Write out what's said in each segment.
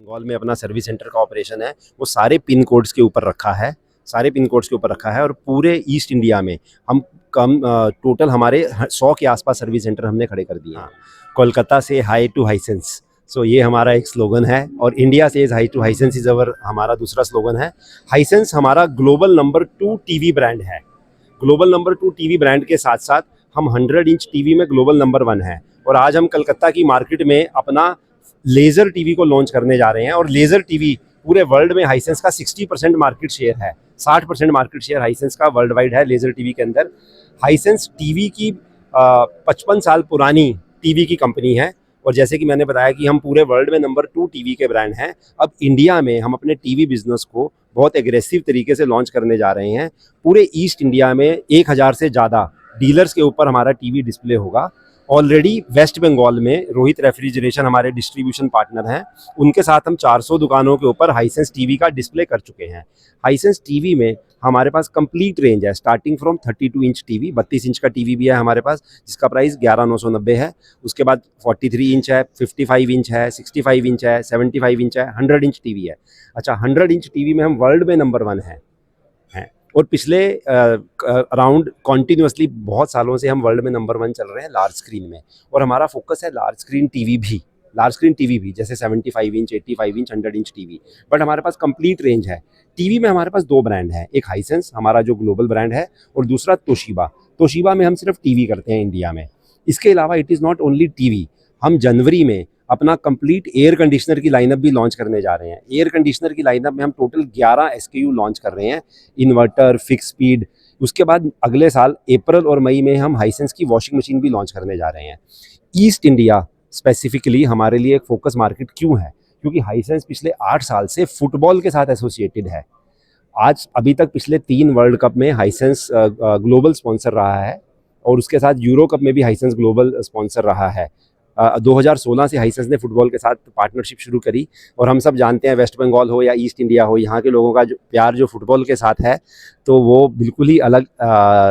बंगाल में अपना service centre का ऑपरेशन है वो सारे पिन कोड्स के ऊपर रखा है, सारे पिन कोड्स के ऊपर रखा है और पूरे ईस्ट इंडिया में हम टोटल हमारे 100 के आसपास सर्विस सेंटर हमने खड़े कर दिए हैं। कोलकाता से हाई टू हाइसेंस, सो ये हमारा एक स्लोगन है और इंडिया से hi to Hisense is our हमारा दूसरा स्लोगन है। हाइसेंस हमारा ग्लोबल नंबर 2 टीवी ब्रांड है। ग्लोबल नंबर 2 टीवी ब्रांड के साथ साथ हम 100 इंच टीवी में ग्लोबल नंबर 1 है और आज हम कलकत्ता की मार्केट में अपना लेज़र टीवी को लॉन्च करने जा रहे हैं और लेज़र टीवी पूरे वर्ल्ड में हाइसेंस का 60% मार्केट शेयर है, 60% मार्केट शेयर हाइसेंस का वर्ल्ड वाइड है लेज़र टीवी के अंदर। हाइसेंस टीवी की 55 साल पुरानी टीवी की कंपनी है और जैसे कि मैंने बताया कि हम पूरे वर्ल्ड में नंबर 2 टीवी के ब्रांड हैं। अब इंडिया में हम अपने टीवी बिजनेस को बहुत एग्रेसिव तरीके से लॉन्च करने जा रहे हैं। पूरे ईस्ट इंडिया में 1000 से ज़्यादा डीलर्स के ऊपर हमारा टीवी डिस्प्ले होगा। ऑलरेडी वेस्ट बंगाल में रोहित रेफ्रिजरेशन हमारे डिस्ट्रीब्यूशन पार्टनर हैं, उनके साथ हम 400 दुकानों के ऊपर हाइसेंस टीवी का डिस्प्ले कर चुके हैं। हाइसेंस टीवी में हमारे पास कंप्लीट रेंज है, starting from 32 inch TV, 32 inch का टीवी भी है हमारे पास जिसका प्राइस 11,990 है। उसके बाद 43 इंच है, 55 इंच है, 65 इंच है, 75 इंच है, 100 इंच टीवी है। अच्छा, 100 इंच टीवी में हम वर्ल्ड में नंबर 1 हैं और पिछले अराउंड कॉन्टीन्यूसली बहुत सालों से हम वर्ल्ड में नंबर 1 चल रहे हैं लार्ज स्क्रीन में और हमारा फोकस है लार्ज स्क्रीन टीवी भी जैसे 75 inch, 85 inch, 100 inch TV. But हमारे पास कंप्लीट रेंज है। टीवी में हमारे पास 2 ब्रांड हैं, एक हाइसेंस हमारा जो ग्लोबल ब्रांड है और दूसरा तोशिबा में हम सिर्फ टीवी करते हैं इंडिया में। इसके अलावा it is not only TV, हम जनवरी में अपना कंप्लीट एयर कंडीशनर की लाइनअप भी लॉन्च करने जा रहे हैं। एयर कंडीशनर की लाइनअप में हम टोटल 11 SKU लॉन्च कर रहे हैं, इन्वर्टर, फिक्स स्पीड। उसके बाद अगले साल अप्रैल और मई में हम हाइसेंस की वॉशिंग मशीन भी लॉन्च करने जा रहे हैं। ईस्ट इंडिया स्पेसिफिकली हमारे लिए एक फोकस मार्केट क्यों है? क्योंकि हाइसेंस पिछले 8 साल से फुटबॉल के साथ एसोसिएटेड है। आज अभी तक पिछले 3 वर्ल्ड कप में हाइसेंस ग्लोबल स्पॉन्सर रहा है और उसके साथ यूरो कप में भी हाइसेंस ग्लोबल स्पॉन्सर रहा है। 2016 से हाइसेंस ने फुटबॉल के साथ पार्टनरशिप शुरू करी और हम सब जानते हैं वेस्ट बंगाल हो या ईस्ट इंडिया हो, यहाँ के लोगों का जो प्यार जो फुटबॉल के साथ है तो वो बिल्कुल ही अलग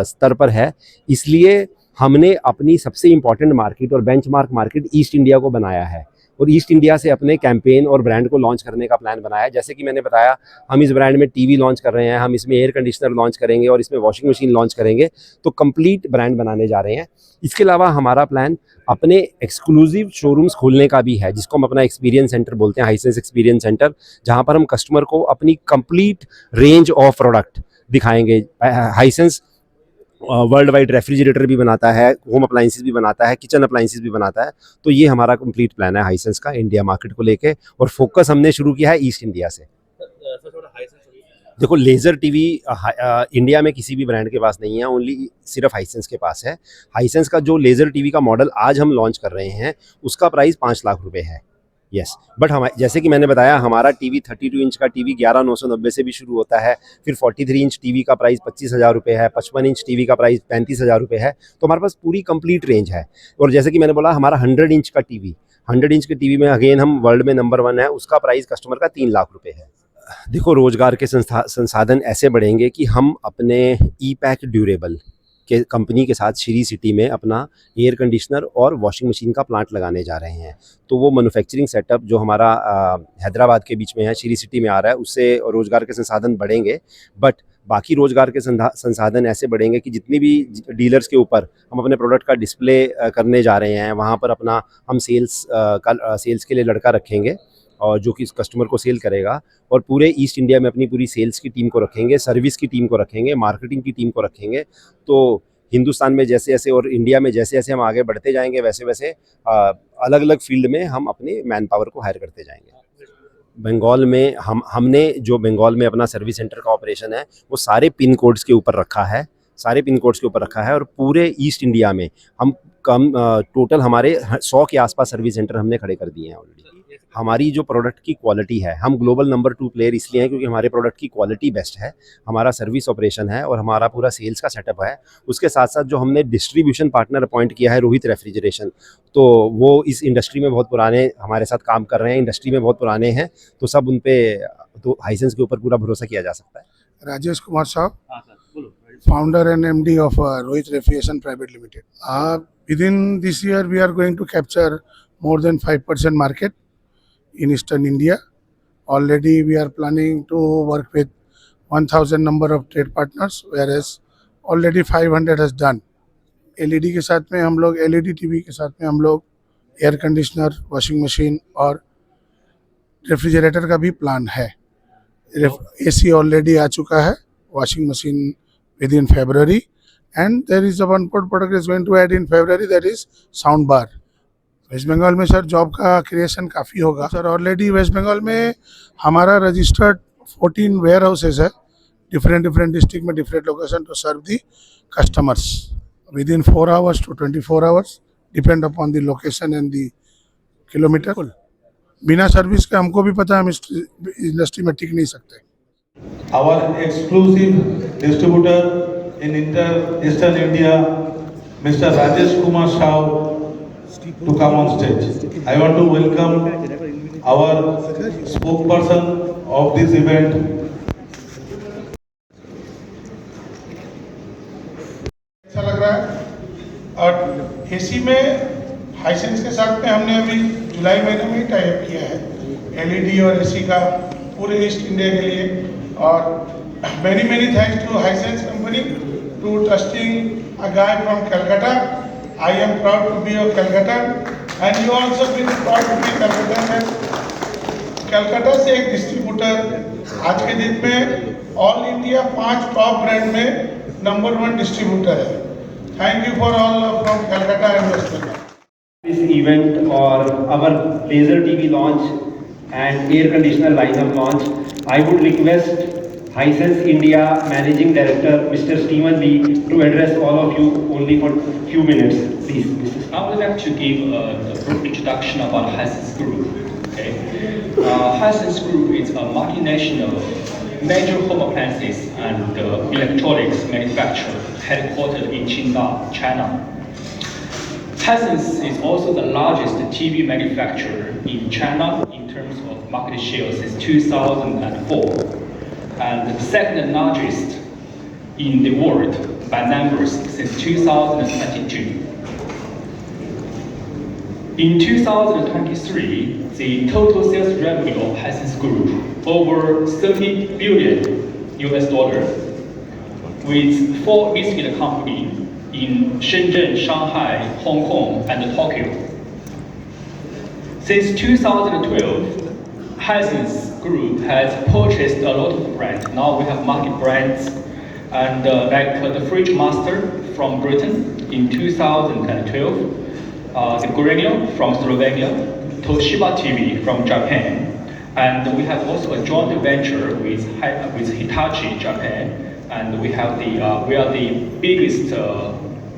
स्तर पर है। इसलिए हमने अपनी सबसे इम्पॉर्टेंट मार्केट और बेंचमार्क मार्केट ईस्ट इंडिया को बनाया है और ईस्ट इंडिया से अपने कैंपेन और ब्रांड को लॉन्च करने का प्लान बनाया है। जैसे कि मैंने बताया, हम इस ब्रांड में टीवी लॉन्च कर रहे हैं, हम इसमें एयर कंडीशनर लॉन्च करेंगे और इसमें वॉशिंग मशीन लॉन्च करेंगे, तो कंप्लीट ब्रांड बनाने जा रहे हैं। इसके अलावा हमारा प्लान अपने एक्सक्लूसिव शोरूम्स खोलने का भी है जिसको हम अपना एक्सपीरियंस सेंटर बोलते हैं, हाइसेंस एक्सपीरियंस सेंटर, जहाँ पर हम कस्टमर को अपनी कंप्लीट रेंज ऑफ प्रोडक्ट दिखाएंगे। हाइसेंस वर्ल्ड वाइड रेफ्रिजरेटर भी बनाता है, होम अप्लाइंसेस भी बनाता है, किचन अप्लाइंसेस भी बनाता है। तो ये हमारा कंप्लीट प्लान है हाइसेंस का इंडिया मार्केट को लेके और फोकस हमने शुरू किया है ईस्ट इंडिया से। देखो, लेज़र टीवी इंडिया में किसी भी ब्रांड के पास नहीं है, ओनली सिर्फ हाइसेंस के पास है। हाइसेंस का जो लेज़र टीवी का मॉडल आज हम लॉन्च कर रहे हैं उसका प्राइस 5 लाख रुपए है। यस, बट हम जैसे कि मैंने बताया, हमारा टीवी 32 इंच का टीवी 11,990 से भी शुरू होता है। फिर 43 इंच टीवी का प्राइस 25,000 रुपये है, 55 इंच टीवी का प्राइस 35,000 रुपये है। तो हमारे पास पूरी कंप्लीट रेंज है। और जैसे कि मैंने बोला, हमारा 100 इंच का टीवी, 100 इंच के टीवी में अगेन हम वर्ल्ड में नंबर 1 है, उसका प्राइस कस्टमर का 3 लाख रुपये है। देखो, रोजगार के संसाधन ऐसे बढ़ेंगे कि हम अपने ई-पैक ड्यूरेबल के कंपनी के साथ श्री सिटी में अपना एयर कंडीशनर और वॉशिंग मशीन का प्लांट लगाने जा रहे हैं। तो वो मैन्युफैक्चरिंग सेटअप जो हमारा हैदराबाद के बीच में है, श्री सिटी में आ रहा है, उससे रोजगार के संसाधन बढ़ेंगे। बट बाकी रोजगार के संसाधन ऐसे बढ़ेंगे कि जितनी भी डीलर्स के ऊपर हम अपने प्रोडक्ट का डिस्प्ले करने जा रहे हैं, वहाँ पर अपना हम सेल्स के लिए लड़का रखेंगे और जो कि इस कस्टमर को सेल करेगा और पूरे ईस्ट इंडिया में अपनी पूरी सेल्स की टीम को रखेंगे, सर्विस की टीम को रखेंगे, मार्केटिंग की टीम को रखेंगे। तो हिंदुस्तान में जैसे जैसे और इंडिया में जैसे जैसे हम आगे बढ़ते जाएंगे वैसे वैसे अलग अलग फील्ड में हम अपने मैन पावर को हायर करते जाएंगे। बंगाल में हमने जो बंगाल में अपना सर्विस सेंटर का ऑपरेशन है वो सारे पिन कोड्स के ऊपर रखा है, और पूरे ईस्ट इंडिया में हम टोटल हमारे 100 के आसपास सर्विस सेंटर हमने खड़े कर दिए हैं ऑलरेडी। हमारी जो प्रोडक्ट की क्वालिटी है, हम ग्लोबल नंबर 2 प्लेयर इसलिए हैं क्योंकि हमारे प्रोडक्ट की क्वालिटी बेस्ट है, हमारा सर्विस ऑपरेशन है और हमारा पूरा सेल्स का सेटअप है। उसके साथ साथ जो हमने डिस्ट्रीब्यूशन पार्टनर अपॉइंट किया है, रोहित रेफ्रिजरेशन, तो वो इस इंडस्ट्री में बहुत पुराने हमारे साथ काम कर रहे हैं, इंडस्ट्री में बहुत पुराने हैं, तो सब उन पे तो हाइसेंस के ऊपर पूरा भरोसा किया जा सकता है। राजेश कुमार साहब, founder and MD of Rohit Refrigeration Private Limited. Within this year, we are going to capture more than 5% market in Eastern India. Already we are planning to work with 1000 number of trade partners, whereas already 500 has done. LED के साथ में हम लोग LED TV के साथ में हम लोग एयर कंडीशनर, वॉशिंग मशीन और रेफ्रिजरेटर का भी प्लान है. AC ऑलरेडी आ चुका है, washing machine with in February, and there is a one product is going to add in February, that is sound bar. West Bengal में सर जॉब का creation काफ़ी होगा सर. ऑलरेडी वेस्ट बंगाल में हमारा रजिस्टर्ड 14 वेयर हाउसेज है, different district में, different location to serve the customers within 4 hours to 24 hours, depend upon the location and the kilometer. बिना service के हमको भी पता है हम इस इंडस्ट्री में टिक नहीं सकते. Our exclusive distributor in Eastern India, Mr. Rajesh Kumar Shah, to come on stage. I want to welcome our spokesperson of this event. अच्छा लग रहा है. और एसी में हाइसेंस के साथ में हमने अभी जुलाई महीने में ही टाई अप किया है LED और AC का पूरे ईस्ट इंडिया के लिए. और many thanks to Hisense company to trusting a guy from Calcutta. I am proud to be a Calcuttan, and you also be proud to be Calcuttan. Calcutta से एक डिस्ट्रीब्यूटर आज के दिन में ऑल इंडिया 5 टॉप ब्रांड में number 1 distributor है. Thank you for all from Calcutta and West Bengal. This event or our laser TV launch and air conditioner lineup launch, I would request Hisense India Managing Director Mr. Stephen Lee to address all of you only for few minutes, please. I would like to give a brief introduction about Hisense Group. Okay, Hisense Group is a multinational major home appliances and electronics manufacturer headquartered in Qingdao, China. Hisense is also the largest TV manufacturer in China in terms of market share since 2004, and the second largest in the world by numbers since 2022. In 2023, the total sales revenue of Hisense Group over $30 billion with 4 listed companies in Shenzhen, Shanghai, Hong Kong, and Tokyo. Since 2012, Hisense Group has purchased a lot of brands. Now we have market brands, and like the Fridge Master from Britain in 2012, the Gorenje from Slovenia, Toshiba TV from Japan, and we have also a joint venture with Hitachi Japan, and we are the biggest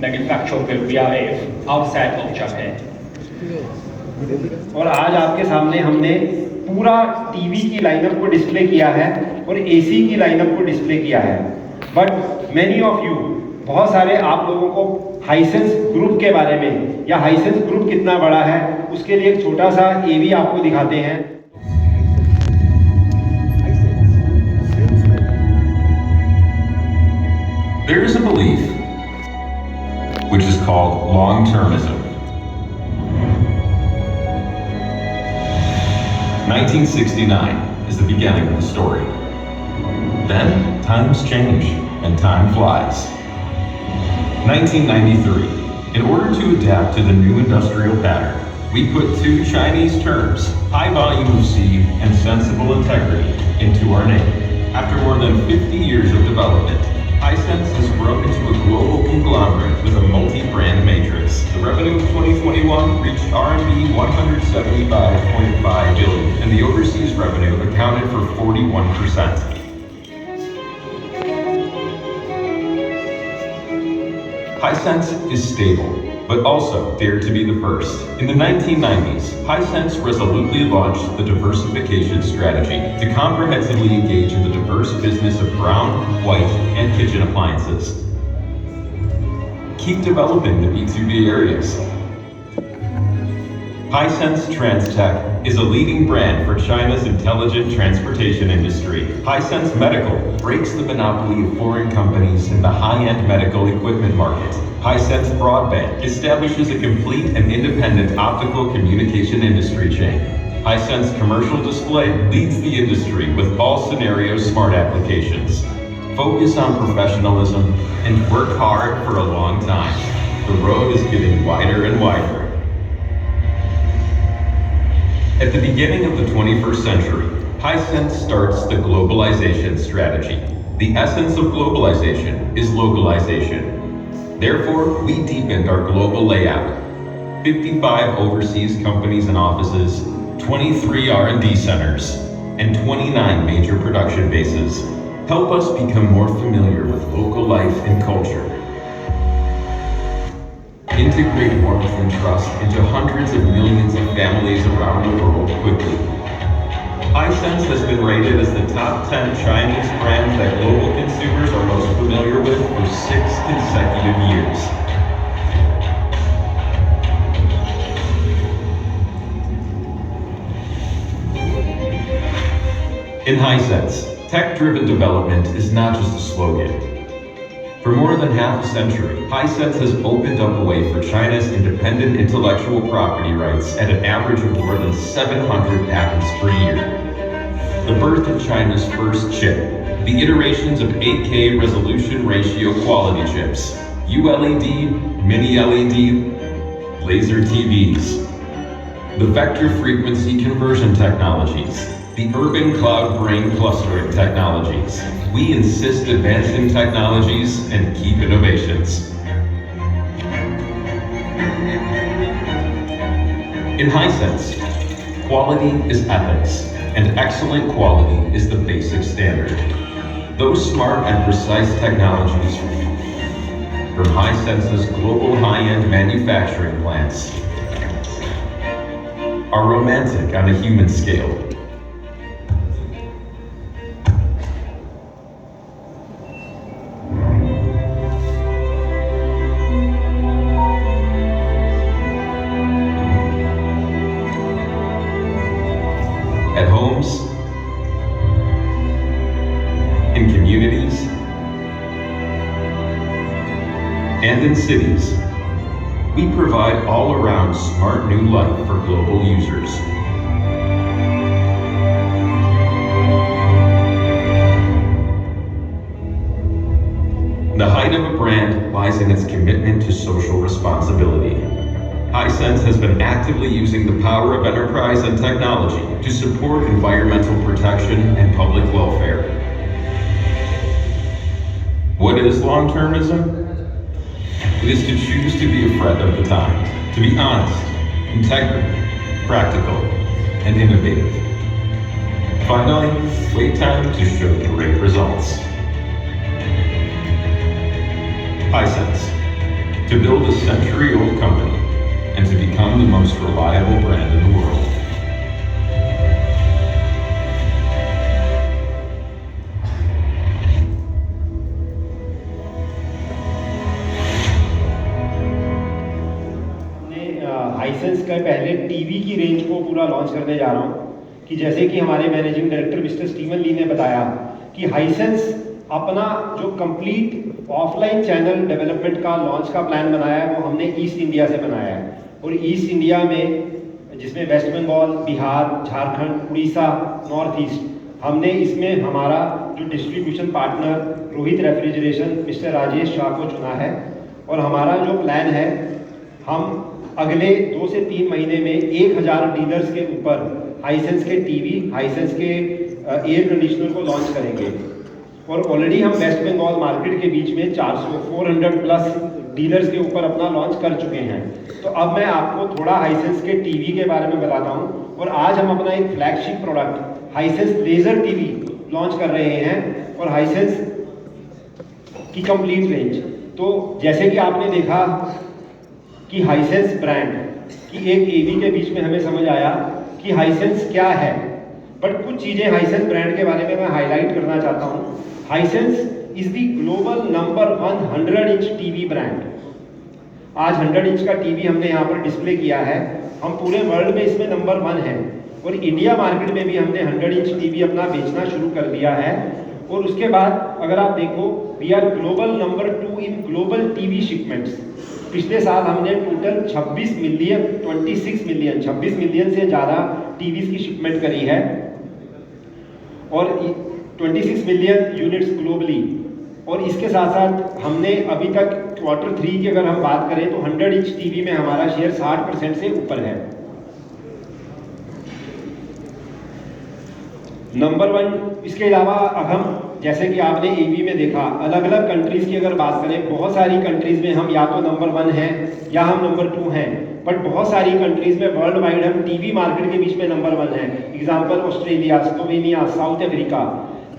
manufacturer of VRF outside of Japan. और आज आपके सामने हमने पूरा TV की lineup को display किया है और एसी की लाइनअप को डिस्प्ले किया है. बट मैनी ऑफ यू, बहुत सारे आप लोगों को हाइसेंस ग्रुप के बारे में या हाइसेंस ग्रुप कितना बड़ा है उसके लिए एक छोटा सा एवी आपको दिखाते हैं. There is a belief which is called long-termism. 1969 is the beginning of the story. Then times change and time flies. 1993. In order to adapt to the new industrial pattern, we put 2 Chinese terms, high volume of seed and sensible integrity, into our name. After more than 50 years of development, Hisense has grown into a global conglomerate with a multi-brand matrix. The revenue of 2021 reached RMB 175.5 billion, and the overseas revenue accounted for 41%. Hisense is stable, but also dared to be the first. In the 1990s, Hisense resolutely launched the diversification strategy to comprehensively engage in the diverse business of brown, white, and kitchen appliances. Keep developing the B2B areas. Hisense TransTech is a leading brand for China's intelligent transportation industry. Hisense Medical breaks the monopoly of foreign companies in the high-end medical equipment market. Hisense Broadband establishes a complete and independent optical communication industry chain. Hisense Commercial Display leads the industry with all scenario smart applications. Focus on professionalism and work hard for a long time. The road is getting wider and wider. At the beginning of the 21st century, Hisense starts the globalization strategy. The essence of globalization is localization. Therefore, we deepened our global layout. 55 overseas companies and offices, 23 R&D centers, and 29 major production bases help us become more familiar with local life and culture. Integrate warmth and trust into hundreds of millions of families around the world quickly. Hisense has been rated as the top 10 Chinese brand that global consumers are most familiar with for 6 consecutive years. In Hisense, tech-driven development is not just a slogan. For more than half a century, Hisense has opened up a way for China's independent intellectual property rights at an average of more than 700 patents per year. The birth of China's first chip, the iterations of 8K resolution ratio quality chips, ULED, Mini LED, laser TVs, the vector frequency conversion technologies, the urban cloud brain clustering technologies. We insist advancing technologies and keep innovations. In Hisense, quality is ethics, and excellent quality is the basic standard. Those smart and precise technologies from Hisense's global high-end manufacturing plants are romantic on a human scale. At homes, in communities, and in cities, we provide all-around smart new life for global users. The height of a brand lies in its commitment to social responsibility. Hisense has been actively using the power of enterprise and technology to support environmental protection and public welfare. What is long-termism? It is to choose to be a friend of the time, to be honest, integral, practical, and innovative. Finally, wait time to show great results. Hisense, to build a century-old company and to become the most reliable brand in the world. Hisense का पहले TV की range को पूरा launch करने जा रहा हूं कि जैसे कि हमारे मैनेजिंग डायरेक्टर मिस्टर स्टीवन ली ने बताया कि हाइसेंस अपना जो कंप्लीट ऑफलाइन चैनल डेवलपमेंट का लॉन्च का प्लान बनाया है वो हमने ईस्ट इंडिया से बनाया है। और ईस्ट इंडिया में जिसमें वेस्ट बंगाल, बिहार, झारखंड, उड़ीसा, नॉर्थ ईस्ट, हमने इसमें हमारा जो distribution partner Rohit refrigeration mister Rajesh Shah को चुना है। और हमारा जो प्लान है, हम अगले 2 से 3 महीने में 1000 डीलर्स के ऊपर हाइसेंस के टीवी, हाइसेंस के एयर कंडीशनर को लॉन्च करेंगे। और ऑलरेडी हम वेस्ट बंगाल मार्केट के बीच में 400 प्लस डीलर्स के ऊपर अपना लॉन्च कर चुके हैं। तो अब मैं आपको थोड़ा हाइसेंस के टीवी के बारे में बताता हूं। और आज हम अपना एक flagship product Hisense laser TV launch कर रहे हैं और हाइसेंस की कंप्लीट रेंज। तो जैसे कि आपने देखा कि हाइसेंस ब्रांड की एक एवी के बीच में हमें समझ आया कि हाइसेंस क्या है, बट कुछ चीज़ें हाइसेंस ब्रांड के बारे में मैं हाईलाइट करना चाहता हूँ। Hisense is the global number 100 inch TV brand. आज 100 इंच का टीवी हमने यहाँ पर डिस्प्ले किया है। हम पूरे वर्ल्ड में इसमें नंबर 1 है और इंडिया मार्केट में भी हमने 100 इंच टीवी अपना बेचना शुरू कर दिया है। और उसके बाद अगर आप देखो, we are global number 2 in global TV shipments. पिछले साल हमने टोटल 26 मिलियन से ज़्यादा टीवीज़ की शिपमेंट करी है और 26 मिलियन यूनिट्स ग्लोबली। और इसके साथ साथ हमने अभी तक Q3 की अगर हम बात करें तो 100 इंच टीवी में हमारा शेयर 60% से ऊपर है। नंबर 1। इसके अलावा अब हम जैसे कि आपने ईवी में देखा, अलग अलग कंट्रीज़ की अगर बात करें, बहुत सारी कंट्रीज़ में हम या तो नंबर 1 हैं या हम नंबर 2 हैं, बट बहुत सारी कंट्रीज़ में वर्ल्ड वाइड हम टीवी मार्केट के बीच में नंबर 1 है। Example Australia, Slovenia, south Africa.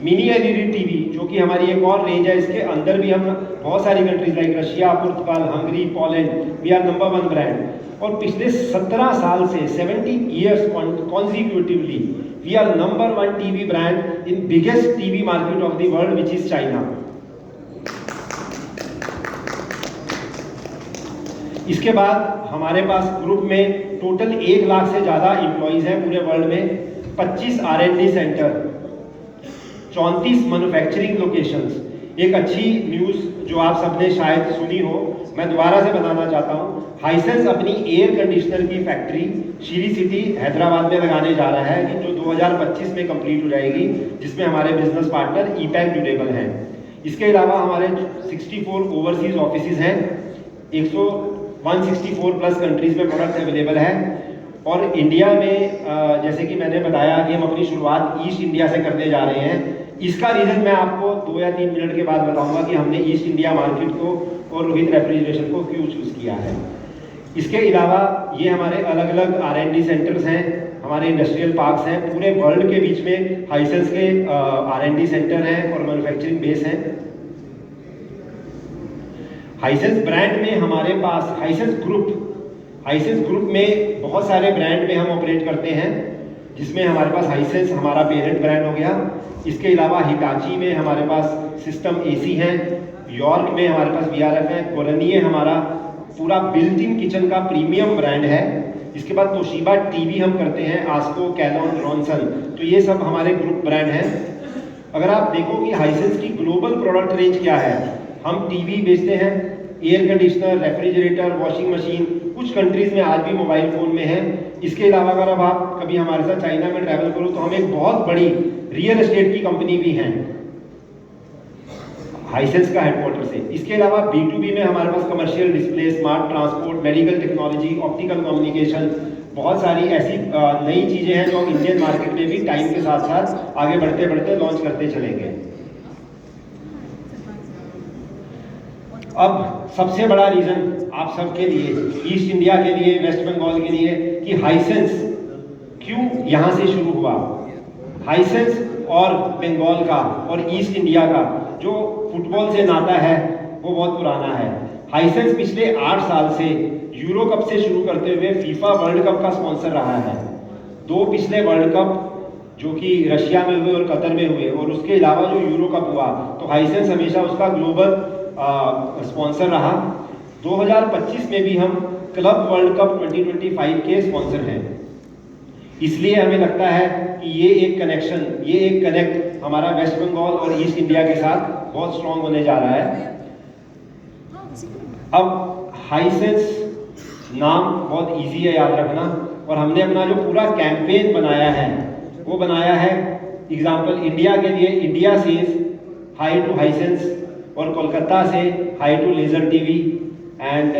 Mini LED TV जो कि हमारी एक और रेंज है, इसके अंदर भी हम बहुत सारी countries like Russia, Portugal, Hungary, Poland, we are number 1 brand. और पिछले 17 साल से 17 years consecutively we are number 1 TV brand in biggest TV market of the world which is China. इसके बाद हमारे पास ग्रुप में टोटल 1 लाख से ज़्यादा एम्प्लॉइज हैं पूरे वर्ल्ड में, 25 R&D सेंटर, 34 मैन्युफैक्चरिंग लोकेशंस। एक अच्छी न्यूज़ जो आप सबने शायद सुनी हो, मैं दोबारा से बताना चाहता हूँ। हाइसेंस अपनी एयर कंडीशनर की फैक्ट्री श्री सिटी हैदराबाद में लगाने जा रहा है, जो 2025 में कंप्लीट हो जाएगी, जिसमें हमारे बिजनेस पार्टनर ईपैक ड्यूरेबल हैं। इसके अलावा हमारे 64 ओवरसीज ऑफिसेज हैं, 164 प्लस कंट्रीज में प्रोडक्ट अवेलेबल है। और इंडिया में जैसे कि मैंने बताया कि हम अपनी शुरुआत ईस्ट इंडिया से करने जा रहे हैं। इसका रीज़न मैं आपको 2 या 3 मिनट के बाद बताऊंगा कि हमने ईस्ट इंडिया मार्केट को और रोहित रेफ्रिजरेशन को क्यों चूज़ किया है। इसके अलावा ये हमारे अलग अलग R&D सेंटर्स हैं, हमारे इंडस्ट्रियल पार्क्स हैं, पूरे वर्ल्ड के बीच में हाइसेंस के R&D सेंटर हैं और मैन्युफैक्चरिंग बेस हैं। हाइसेंस ब्रांड में हमारे पास हाइसेंस ग्रुप में बहुत सारे ब्रांड में हम ऑपरेट करते हैं, जिसमें हमारे पास हाइसेंस हमारा पेरेंट ब्रांड हो गया। इसके अलावा हिटाची में हमारे पास सिस्टम AC है, यॉर्क में हमारे पास VRF है, कोरनिये हमारा पूरा बिल्ट इन किचन का प्रीमियम ब्रांड है। इसके बाद तोशिबा टीवी हम करते हैं, आस्को, कैनॉन, रॉनसन, तो ये सब हमारे ग्रुप ब्रांड हैं। अगर आप देखो कि हाइसेंस की ग्लोबल प्रोडक्ट रेंज क्या है, हम टीवी बेचते हैं, air conditioner, refrigerator, washing machine, कुछ कंट्रीज में आज भी मोबाइल फ़ोन में है। इसके अलावा अगर अब आप कभी हमारे साथ चाइना में ट्रैवल करो तो हम एक बहुत बड़ी रियल एस्टेट की कंपनी भी हैं हाइसेंस का हेडक्वार्टर से। इसके अलावा B2B में हमारे पास commercial display, smart transport, medical technology, optical communication, बहुत सारी ऐसी नई चीज़ें हैं जो हम इंडियन मार्केट में भी टाइम के साथ साथ आगे बढ़ते बढ़ते लॉन्च करते चलेंगे। अब सबसे बड़ा रीज़न आप सबके लिए, ईस्ट इंडिया के लिए, वेस्ट बंगाल के लिए, कि हाइसेंस क्यों यहाँ से शुरू हुआ। हाइसेंस और बंगाल का और ईस्ट इंडिया का जो फुटबॉल से नाता है वो बहुत पुराना है। हाइसेंस पिछले 8 साल से यूरो कप से शुरू करते हुए फीफा वर्ल्ड कप का स्पॉन्सर रहा है। 2 पिछले वर्ल्ड कप जो कि रशिया में हुए और कतर में हुए, और उसके अलावा जो यूरो कप हुआ, तो हाइसेंस हमेशा उसका ग्लोबल स्पॉन्सर रहा। 2025 में भी हम क्लब वर्ल्ड कप 2025 के स्पॉन्सर हैं। इसलिए हमें लगता है कि ये एक कनेक्ट हमारा वेस्ट बंगाल और ईस्ट इंडिया के साथ बहुत स्ट्रॉन्ग होने जा रहा है। अब हाइसेंस नाम बहुत इजी है याद रखना, और हमने अपना जो पूरा कैंपेन बनाया है वो बनाया है एग्जाम्पल इंडिया के लिए, India says hi to Hisense, और कोलकाता से hi to laser TV. And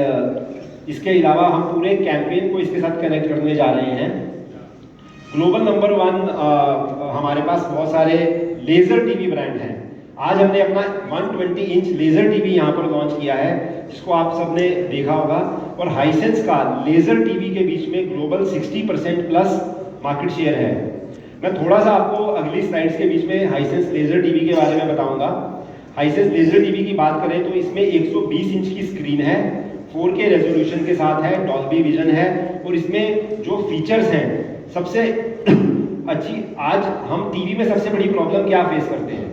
इसके अलावा हम पूरे कैंपेन को इसके साथ कनेक्ट करने जा रहे हैं। ग्लोबल नंबर 1 हमारे पास बहुत सारे लेजर टीवी ब्रांड हैं। आज हमने अपना 120 इंच लेजर टीवी यहाँ पर लॉन्च किया है, जिसको आप सबने देखा होगा। और हाइसेंस का लेजर टीवी के बीच में ग्लोबल 60% प्लस मार्केट शेयर है। मैं थोड़ा सा आपको अगली स्लाइड्स के बीच में हाइसेंस लेजर टीवी के बारे में बताऊंगा। हाइसेंस लेजर टीवी की बात करें तो इसमें 120 इंच की स्क्रीन है, 4K रेजोल्यूशन के साथ है, डॉल्बी विजन है, और इसमें जो फीचर्स हैं सबसे अच्छी, आज हम टीवी में सबसे बड़ी प्रॉब्लम क्या फेस करते हैं,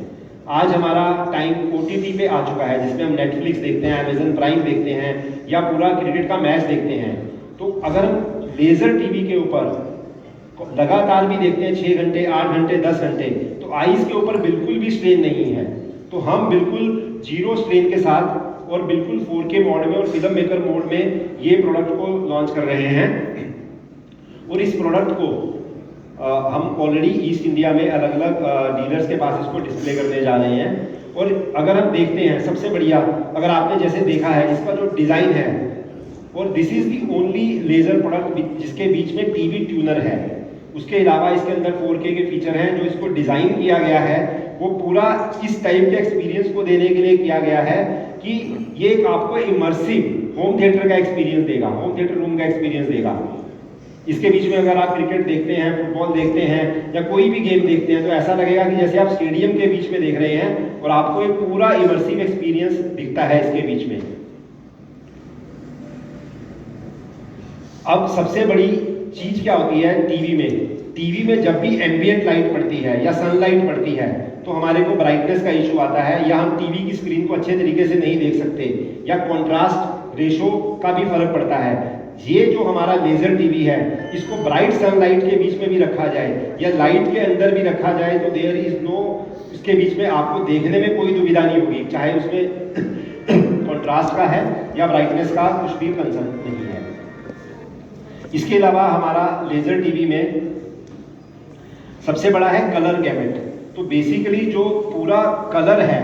आज हमारा टाइम OTT पे आ चुका है, जिसमें हम नेटफ्लिक्स देखते हैं, अमेजन प्राइम देखते हैं, या पूरा क्रिकेट का मैच देखते हैं। तो अगर हम लेजर टीवी के ऊपर लगातार भी देखते हैं 6 घंटे, 8 घंटे, 10 घंटे, तो आईज के ऊपर बिल्कुल भी स्ट्रेन नहीं है। तो हम बिल्कुल 0 स्ट्रेन के साथ और बिल्कुल 4K मोड में और फिल्म मेकर मोड में ये प्रोडक्ट को लॉन्च कर रहे हैं। और इस प्रोडक्ट को हम ऑलरेडी ईस्ट इंडिया में अलग अलग डीलर्स के पास इसको डिस्प्ले करने जा रहे हैं। और अगर हम देखते हैं सबसे बढ़िया, अगर आपने जैसे देखा है इसका जो डिज़ाइन है, और this is the only laser product जिसके बीच में टीवी ट्यूनर है। उसके अलावा इसके अंदर 4K के फीचर हैं। जो इसको डिज़ाइन किया गया है वो पूरा इस टाइप के एक्सपीरियंस को देने के लिए किया गया है कि ये एक आपको इमर्सिव होम थिएटर का एक्सपीरियंस देगा, होम थिएटर रूम का एक्सपीरियंस देगा। इसके बीच में अगर आप क्रिकेट देखते हैं, फुटबॉल देखते हैं या कोई भी गेम देखते हैं तो ऐसा लगेगा कि जैसे आप स्टेडियम के बीच में देख रहे हैं और आपको एक पूरा इमर्सिव एक्सपीरियंस दिखता है इसके बीच में। अब सबसे बड़ी चीज क्या होती है टीवी में जब भी एम्बिएंट लाइट पड़ती है या सनलाइट पड़ती है तो हमारे को ब्राइटनेस का इशू आता है, या हम टीवी की स्क्रीन को अच्छे तरीके से नहीं देख सकते, या कॉन्ट्रास्ट रेशो का भी फर्क पड़ता है। ये जो हमारा लेजर टीवी है इसको ब्राइट सनलाइट के बीच में भी रखा जाए या लाइट के अंदर भी रखा जाए तो देयर इज नो, इसके बीच में आपको देखने में कोई दुविधा नहीं होगी, चाहे उसमें कॉन्ट्रास्ट का है या ब्राइटनेस का कुछ भी कंसर्न नहीं है। इसके अलावा हमारा लेजर टीवी में सबसे बड़ा है कलर गैमेट। तो बेसिकली जो पूरा कलर है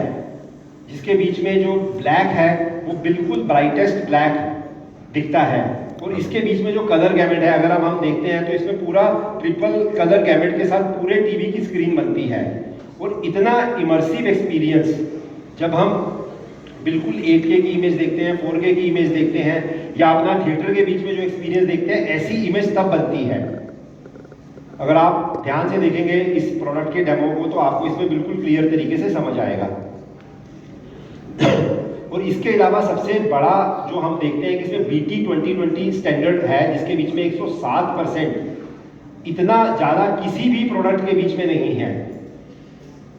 जिसके बीच में जो ब्लैक है वो बिल्कुल ब्राइटेस्ट ब्लैक दिखता है, और इसके बीच में जो कलर गैमेट है अगर हम देखते हैं तो इसमें पूरा ट्रिपल कलर गैमेट के साथ पूरे टीवी की स्क्रीन बनती है। और इतना इमर्सिव एक्सपीरियंस जब हम बिल्कुल 8K की इमेज देखते हैं, 4K की इमेज देखते हैं या अपना थिएटर के बीच में जो एक्सपीरियंस देखते हैं, ऐसी इमेज तब बनती है। अगर आप ध्यान से देखेंगे इस प्रोडक्ट के डेमो को तो आपको इसमें बिल्कुल क्लियर तरीके से समझ आएगा। और इसके अलावा सबसे बड़ा जो हम देखते हैं कि इसमें BT 2020 स्टैंडर्ड है जिसके बीच में 107%, इतना ज़्यादा किसी भी प्रोडक्ट के बीच में नहीं है।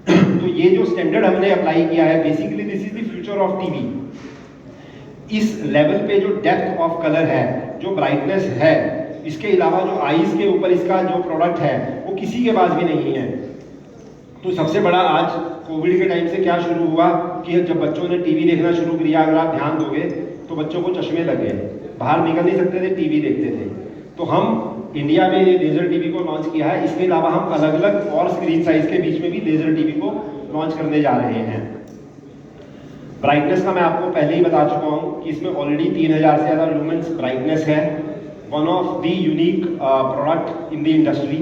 तो ये जो स्टैंडर्ड हमने अप्लाई किया है, basically this is the future of TV. इस लेवल पे जो डेप्थ ऑफ कलर है, जो ब्राइटनेस है, इसके अलावा जो आईज के ऊपर इसका जो प्रोडक्ट है वो किसी के पास भी नहीं है। तो सबसे बड़ा आज कोविड के टाइम से क्या शुरू हुआ कि जब बच्चों ने टीवी देखना शुरू किया, अगर आप ध्यान दोगे तो बच्चों को चश्मे लग गए, बाहर निकल नहीं सकते थे, टीवी देखते थे। तो हम इंडिया में ये लेजर टीवी को लॉन्च किया है। इसके अलावा हम अलग अलग और स्क्रीन साइज के बीच में भी लेजर टीवी को लॉन्च करने जा रहे हैं। ब्राइटनेस का मैं आपको पहले ही बता चुका हूँ कि इसमें ऑलरेडी 3000 से ज़्यादा लुमेंस ब्राइटनेस है। One of the unique product in the industry.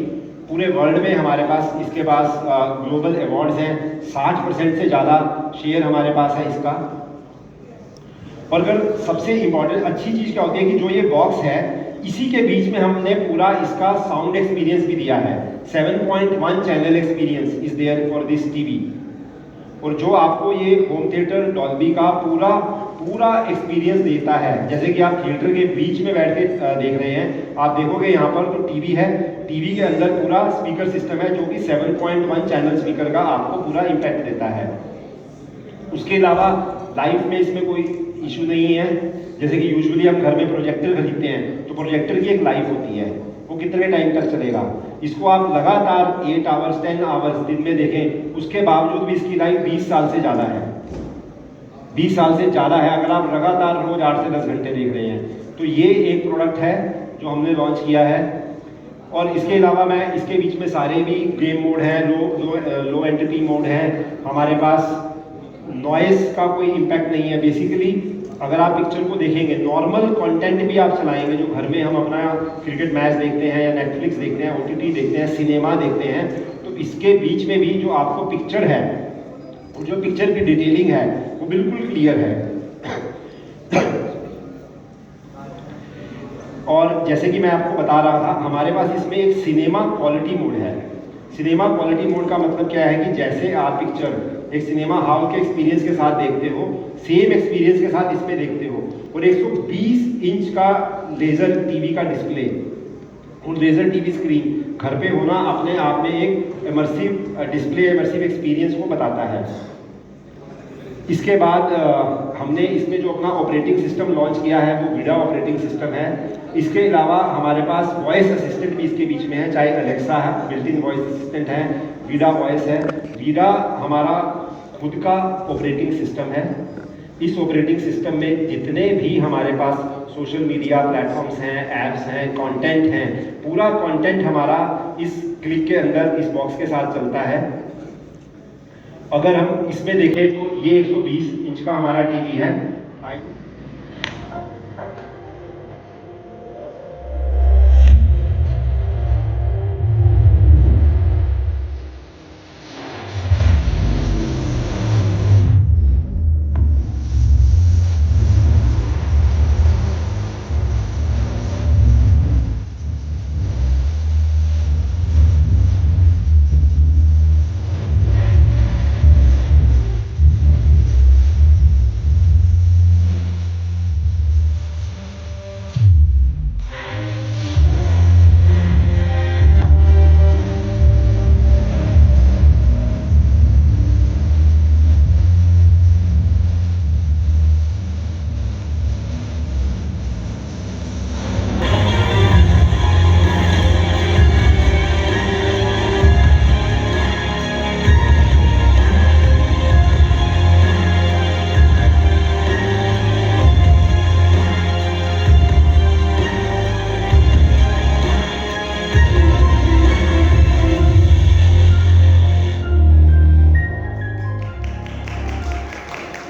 पूरे वर्ल्ड में हमारे पास इसके पास ग्लोबल अवार्ड्स हैं, 60% से ज़्यादा शेयर हमारे पास है इसका। और अगर सबसे इम्पॉर्टेंट अच्छी चीज़ क्या होती है कि जो ये बॉक्स है इसी के बीच में हमने पूरा इसका साउंड एक्सपीरियंस भी दिया है। 7.1 channel experience is there for this TV. और जो आपको ये होम थिएटर डॉल्बी का पूरा एक्सपीरियंस देता है, जैसे कि आप थिएटर के बीच में बैठ के देख रहे हैं, आप देखोगे यहाँ पर तो टीवी है, टीवी के अंदर पूरा स्पीकर सिस्टम है जो कि 7.1 चैनल स्पीकर का आपको पूरा इम्पैक्ट देता है। उसके अलावा लाइफ में इसमें कोई इशू नहीं है। जैसे कि यूजुअली हम घर में प्रोजेक्टर खरीदते हैं तो प्रोजेक्टर की एक लाइफ होती है, वो कितने टाइम तक चलेगा। इसको आप लगातार 8 आवर्स 10 आवर्स दिन में देखें, उसके बावजूद भी इसकी लाइफ 20 साल से ज़्यादा है। 20 साल से ज़्यादा है अगर आप लगातार रोज 8 से 10 घंटे देख रहे हैं। तो ये एक प्रोडक्ट है जो हमने लॉन्च किया है। और इसके अलावा मैं इसके बीच में सारे भी गेम मोड हैं, लो एंटिटी मोड है हमारे पास। नॉइस का कोई इम्पैक्ट नहीं है। बेसिकली अगर आप पिक्चर को देखेंगे, नॉर्मल कंटेंट भी आप चलाएंगे, जो घर में हम अपना क्रिकेट मैच देखते हैं या नेटफ्लिक्स देखते हैं, OTT देखते हैं, सिनेमा देखते हैं, तो इसके बीच में भी जो आपको पिक्चर है, जो पिक्चर की डिटेलिंग है वो बिल्कुल क्लियर है। और जैसे कि मैं आपको बता रहा था, हमारे पास इसमें एक सिनेमा क्वालिटी मोड है। सिनेमा क्वालिटी मोड का मतलब क्या है कि जैसे आप पिक्चर एक सिनेमा हॉल के एक्सपीरियंस के साथ देखते हो, सेम एक्सपीरियंस के साथ इसमें देखते हो। और 120 इंच का लेज़र टीवी का डिस्प्ले और लेज़र टीवी स्क्रीन घर पे होना अपने आप में एक इमर्सिव डिस्प्ले, इमर्सिव एक्सपीरियंस को बताता है। इसके बाद हमने इसमें जो अपना ऑपरेटिंग सिस्टम लॉन्च किया है वो वीडा ऑपरेटिंग सिस्टम है। इसके अलावा हमारे पास वॉइस असिस्टेंट भी इसके बीच में है, चाहे अलेक्सा है, बिल्ट इन वॉइस असिस्टेंट है, वीडा वॉइस है। वीडा हमारा खुद का ऑपरेटिंग सिस्टम है। इस ऑपरेटिंग सिस्टम में जितने भी हमारे पास सोशल मीडिया प्लेटफॉर्म्स हैं, ऐप्स हैं, कंटेंट हैं, पूरा कंटेंट हमारा इस क्लिक के अंदर इस बॉक्स के साथ चलता है। अगर हम इसमें देखें तो ये 120 इंच का हमारा टीवी है।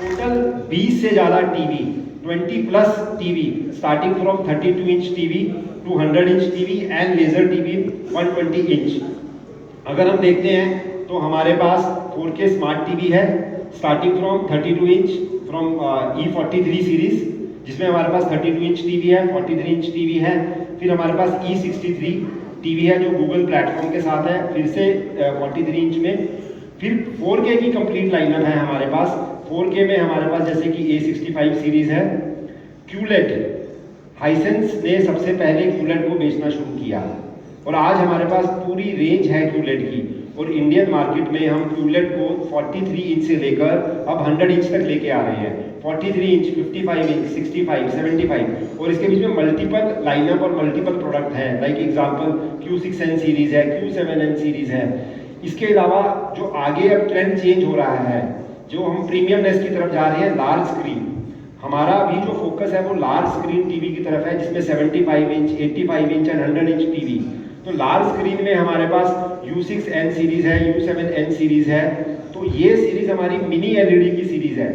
टोटल 20 से ज़्यादा TV, 20 plus TV, starting from 32 inch TV to 100 inch TV and laser TV 120 inch. अगर हम देखते हैं तो हमारे पास 4K स्मार्ट टीवी है starting from 32 inch from E43 series, जिसमें हमारे पास 32 इंच टीवी है, 43 इंच टीवी है। फिर हमारे पास E63 टीवी है जो गूगल प्लेटफॉर्म के साथ है, फिर से 43 इंच में। फिर 4K की कंप्लीट लाइनअप है हमारे पास। 4K में हमारे पास जैसे कि A65 सीरीज है। QLED, हाइसेंस ने सबसे पहले QLED को बेचना शुरू किया और आज हमारे पास पूरी रेंज है QLED की। और इंडियन मार्केट में हम QLED को 43 इंच से लेकर अब 100 इंच तक लेके आ रहे हैं। 43 इंच, 55 इंच, 65, 75 और इसके बीच में मल्टीपल लाइनअप और मल्टीपल प्रोडक्ट है। लाइक एग्जांपल Q6N सीरीज है, Q7N सीरीज है। इसके अलावा जो आगे अब ट्रेंड चेंज हो रहा है, जो हम प्रीमियमनेस की तरफ जा रहे हैं, लार्ज स्क्रीन। हमारा भी जो फोकस है वो लार्ज स्क्रीन टीवी की तरफ है, जिसमें 75 inch, 85 inch and 100 inch TV. तो लार्ज स्क्रीन में हमारे पास U6N सीरीज है, U7N सीरीज है। तो ये सीरीज हमारी मिनी LED की सीरीज है।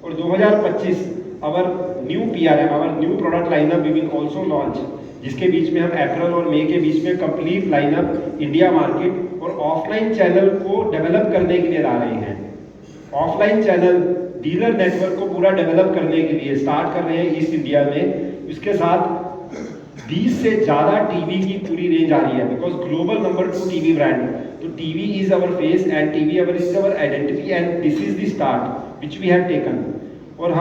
और 2025 our new PRM, our new product lineup we will also launch, जिसके बीच में हम अप्रैल और मई के बीच में कंप्लीट लाइनअप इंडिया मार्केट और ऑफलाइन चैनल को डेवलप करने के लिए ला रहे हैं। ऑफलाइन चैनल डीलर नेटवर्क को पूरा डेवलप करने के लिए स्टार्ट कर रहे हैं ईस्ट इंडिया में। इसके साथ 20 से ज़्यादा टीवी की पूरी रेंज आ रही है, because global number 2 TV brand. तो TV is our face and TV is our identity and this is the start which we have taken. और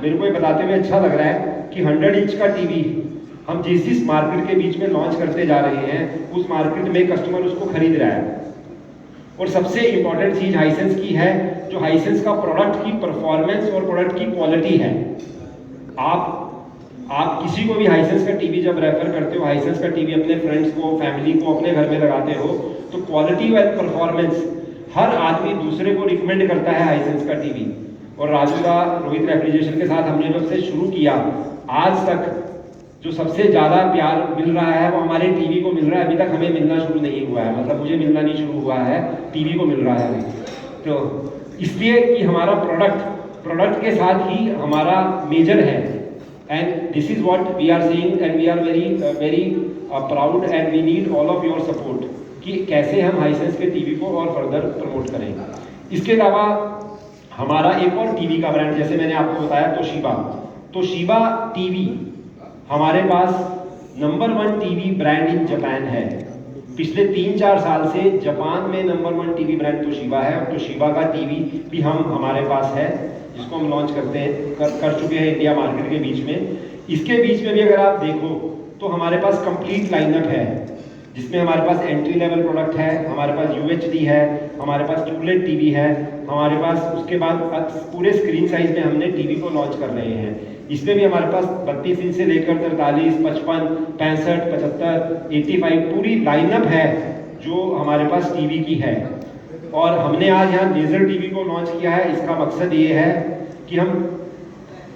मेरे को ये बताते हुए अच्छा लग रहा है कि 100 इंच का टीवी हम जिस मार्केट के बीच में लॉन्च करते जा रहे हैं, उस मार्केट में कस्टमर उसको खरीद रहा है। और सबसे इंपॉर्टेंट चीज हाइसेंस की है, जो हाइसेंस का प्रोडक्ट की परफॉर्मेंस और प्रोडक्ट की क्वालिटी है। आप किसी को भी हाइसेंस का टीवी जब रेफर करते हो, हाइसेंस का टीवी अपने फ्रेंड्स को, फैमिली को अपने घर में लगाते हो, तो क्वालिटी एंड परफॉर्मेंस हर आदमी दूसरे को रिकमेंड करता है हाइसेंस का टीवी। और राजूदा रोहित रेफ्रिजरेशन के साथ हमने जब से शुरू किया, आज तक जो सबसे ज़्यादा प्यार मिल रहा है वो हमारे टीवी को मिल रहा है। अभी तक हमें मिलना शुरू नहीं हुआ है, मतलब मुझे मिलना नहीं शुरू हुआ है, टीवी को मिल रहा है अभी। तो इसलिए कि हमारा प्रोडक्ट के साथ ही हमारा मेजर है। And this is what we are seeing and we are very proud and we need all of your support कि कैसे हम हाइसेंस के टीवी को और फर्दर प्रमोट करें। इसके अलावा हमारा एक और टीवी का ब्रांड, जैसे मैंने आपको बताया, तोशिबा टीवी हमारे पास number 1 TV brand in Japan है। पिछले 3-4 साल से जापान में नंबर 1 टीवी ब्रांड तोशिबा है। और तोशिबा का टीवी भी हमारे पास है, जिसको हम लॉन्च कर चुके हैं इंडिया मार्केट के बीच में। इसके बीच में भी अगर आप देखो तो हमारे पास कंप्लीट लाइनअप है, जिसमें हमारे पास एंट्री लेवल प्रोडक्ट है, हमारे पास UHD है, हमारे पास QLED टीवी है, हमारे पास उसके बाद पूरे स्क्रीन साइज में हमने टीवी को लॉन्च कर रहे हैं। इसमें भी हमारे पास 32 इंच से लेकर 43, 55, 65, 75, 85 पूरी लाइनअप है जो हमारे पास टीवी की है। और हमने आज यहाँ लेजर टीवी को लॉन्च किया है। इसका मकसद ये है कि हम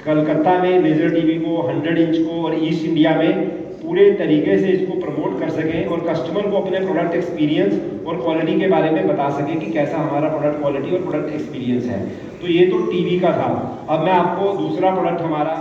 कलकत्ता में लेज़र टीवी को 100 इंच को और ईस्ट इंडिया में पूरे तरीके से इसको प्रमोट कर सकें और कस्टमर को अपने प्रोडक्ट एक्सपीरियंस और क्वालिटी के बारे में बता सकें कि कैसा हमारा प्रोडक्ट क्वालिटी और प्रोडक्ट एक्सपीरियंस है। तो ये तो टीवी का था। अब मैं आपको दूसरा प्रोडक्ट हमारा